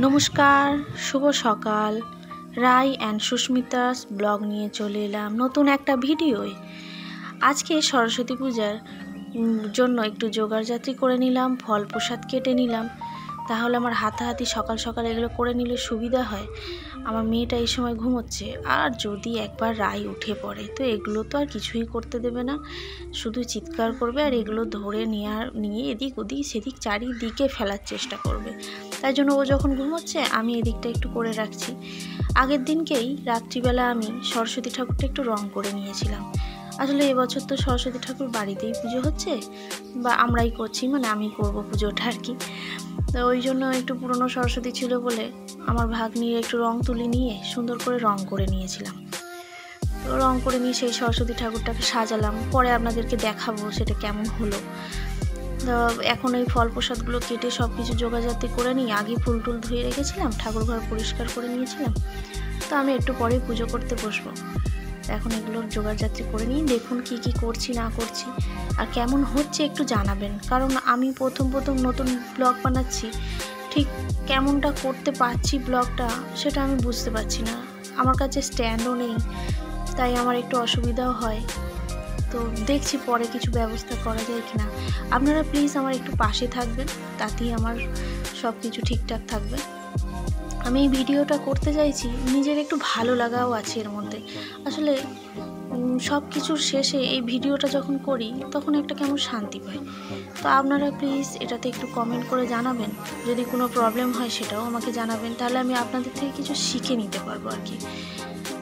নমস্কার, শুভ সকাল। রাই and Susmita's blog নিয়ে চলে এলাম নতুন একটা ভিডিওয়। আজকে সরস্বতী পূজার জন্য একটু জোগাড়জাতি করে নিলাম, ফল প্রসাদ কেটে নিলাম। তাহলে আমার হাতাহাতি সকাল সকাল এগুলো করে নিলে সুবিধা হয়। আমার মেয়েটা এই সময় ঘুমোচ্ছে, আর যদি একবার রাই উঠে পড়ে তো এগুলো তো আর কিছুই করতে দেবে না, শুধু চিৎকার করবে আর এগুলো ধরে নিয়ে এদিক ওদিক সেদিক চারিদিকে ফেলার চেষ্টা করবে। তাই জন্য ও যখন ঘুমোচ্ছে আমি এদিকটা একটু করে রাখছি। আগের দিনকেই রাত্রিবেলা আমি সরস্বতী ঠাকুরটা একটু রং করে নিয়েছিলাম। আসলে এবছর তো সরস্বতী ঠাকুর বাড়িতেই পুজো হচ্ছে, বা আমরাই করছি, মানে আমি করব পুজোটা আর কি। তো ওই জন্য একটু পুরনো সরস্বতী ছিল বলে আমার ভাগ্নির একটু রং তুলি নিয়ে সুন্দর করে রং করে নিয়েছিলাম। তো রং করে নিয়ে সেই সরস্বতী ঠাকুরটাকে সাজালাম, পরে আপনাদেরকে দেখাবো সেটা কেমন হলো। তো এখন এই ফল প্রসাদগুলো কেটে সব কিছু জোগাড়জাতি করে নিই। আগে ফুল টুল ধুয়ে রেখেছিলাম, ঠাকুর ঘর পরিষ্কার করে নিয়েছিলাম। তো আমি একটু পরেই পুজো করতে বসবো। এখন এগুলোর জোগাড়জাতি করে নিই। দেখুন কি কি করছি না করছি আর কেমন হচ্ছে একটু জানাবেন, কারণ আমি প্রথম নতুন ব্লগ বানাচ্ছি, ঠিক কেমনটা করতে পারছি ব্লগটা সেটা আমি বুঝতে পারছি না। আমার কাছে স্ট্যান্ডও নেই, তাই আমার একটু অসুবিধাও হয়। তো দেখছি পরে কিছু ব্যবস্থা করা যায় কিনা। আপনারা প্লিজ আমার একটু পাশে থাকবেন, তাতেই আমার সব কিছু ঠিকঠাক থাকবে। আমি এই ভিডিওটা করতে চাইছি, নিজের একটু ভালো লাগাও আছে এর মধ্যে। আসলে সব কিছুর শেষে এই ভিডিওটা যখন করি তখন একটা কেমন শান্তি পাই। তো আপনারা প্লিজ এটাতে একটু কমেন্ট করে জানাবেন, যদি কোনো প্রবলেম হয় সেটাও আমাকে জানাবেন, তাহলে আমি আপনাদের থেকে কিছু শিখে নিতে পারবো আর কি।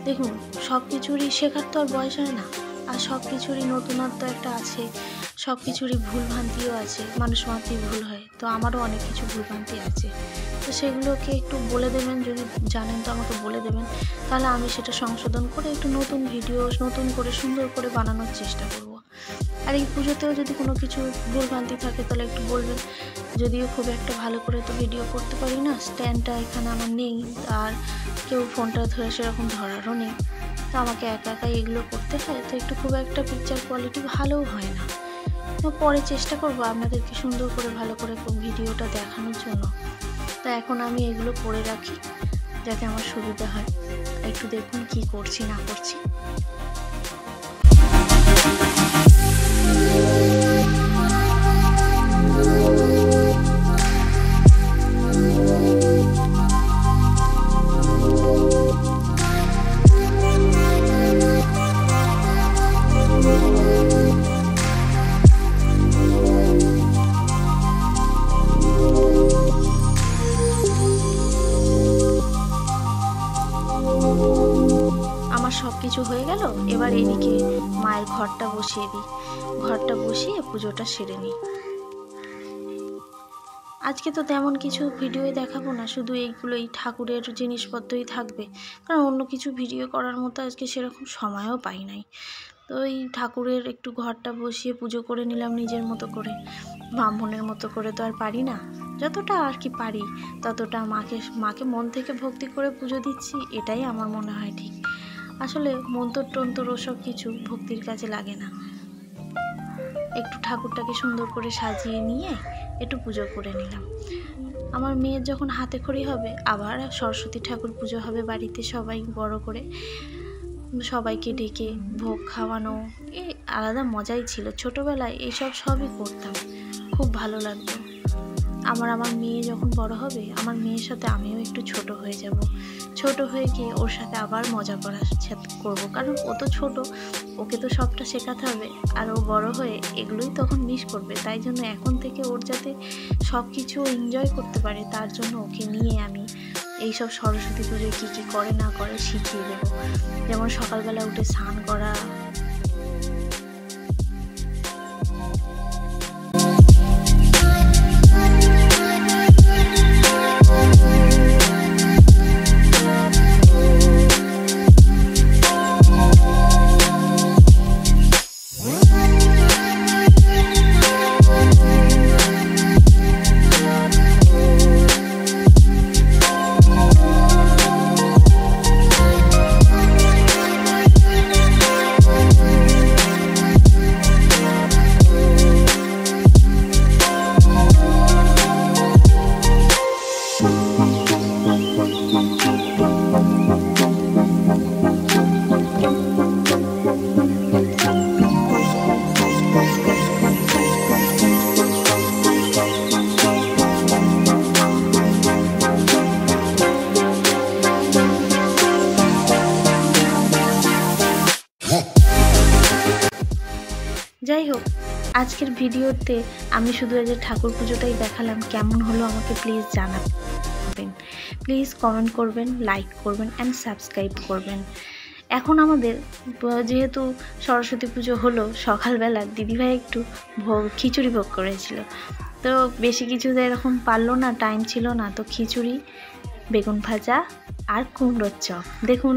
দেখুন, সব কিছুরই শেখার তো আর বয়স হয় না, আর সব কিছুরই নতুনত্ব একটা আছে, সব কিছুরই ভুলভ্রান্তিও আছে, মানুষ মাত্রই ভুল হয়। তো আমারও অনেক কিছু ভুলভ্রান্তি আছে, তো সেগুলোকে একটু বলে দেবেন, যদি জানেন তো আমাকে বলে দেবেন, তাহলে আমি সেটা সংশোধন করে একটু নতুন ভিডিও নতুন করে সুন্দর করে বানানোর চেষ্টা করব। আর এই পুজোতেও যদি কোনো কিছু ভুলভ্রান্তি থাকে তাহলে একটু বলবেন। যদিও খুব একটা ভালো করে তো ভিডিও করতে পারি না, স্ট্যান্ডটা এখানে আমার নেই, আর কেউ ফোনটা ধরে সেরকম ধরারও নেই, তো আমাকে একা একাই এগুলো করতে হয়। তো একটু খুব একটা পিকচার কোয়ালিটি ভালোও হয় না। তো পরে চেষ্টা করবো আপনাদেরকে সুন্দর করে ভালো করে ভিডিওটা দেখানোর জন্য। তা এখন আমি এগুলো করে রাখি যাতে আমার সুবিধা হয়। একটু দেখুন কি করছি না করছি। সব কিছু হয়ে গেল, এবার এদিকে মায়ের ঘরটা বসিয়ে দিই। ঘরটা বসিয়ে পুজোটা সেরে নিই। আজকে তো তেমন কিছু ভিডিওই দেখাবো না, শুধু এইগুলোই ঠাকুরের জিনিসপত্রই থাকবে, কারণ অন্য কিছু ভিডিও করার মতো আজকে সেরকম সময়ও পাই নাই। তো এই ঠাকুরের একটু ঘরটা বসিয়ে পুজো করে নিলাম নিজের মতো করে। ব্রাহ্মণের মতো করে তো আর পারি না, যতটা আর কি পারি ততটা মাকে মন থেকে ভক্তি করে পুজো দিচ্ছি, এটাই আমার মনে হয় ঠিক। আসলে মন্তর টন্তর ওসব কিছু ভক্তির কাজে লাগে না। একটু ঠাকুরটাকে সুন্দর করে সাজিয়ে নিয়ে একটু পুজো করে নিলাম। আমার মেয়ের যখন হাতে খড়ি হবে, আবার সরস্বতী ঠাকুর পুজো হবে বাড়িতে, সবাই বড় করে সবাইকে ডেকে ভোগ খাওয়ানো, এই আলাদা মজাই ছিল। ছোটোবেলায় এইসব সবই করতাম, খুব ভালো লাগতো। আমার মেয়ে যখন বড় হবে, আমার মেয়ের সাথে আমিও একটু ছোট হয়ে যাব, ছোট হয়ে গিয়ে ওর সাথে আবার মজা করার করব, কারণ ও তো ছোট, ওকে তো সবটা শেখাতে হবে, আর ও বড় হয়ে এগুলোই তখন মিস করবে। তাই জন্য এখন থেকে ওর যাতে সব কিছু এনজয় করতে পারে, তার জন্য ওকে নিয়ে আমি এইসব সরস্বতী পুজোয় কী কী করে না করে শিখিয়ে দেবো। যেমন সকালবেলা উঠে স্নান করা, যাই হোক, আজকের ভিডিওতে আমি শুধু আজ ঠাকুর পুজোটাই দেখালাম। কেমন হলো আমাকে প্লিজ জানাবেন, প্লিজ কমেন্ট করবেন, লাইক করবেন অ্যান্ড সাবস্ক্রাইব করবেন। এখন আমাদের যেহেতু সরস্বতী পুজো হলো, সকালবেলা দিদিভাই একটু খিচুড়ি ভোগ করেছিল। তো বেশি কিছু তো এরকম পারলো না, টাইম ছিল না, তো খিচুড়ি, বেগুন ভাজা আর কুমড়োর চপ। দেখুন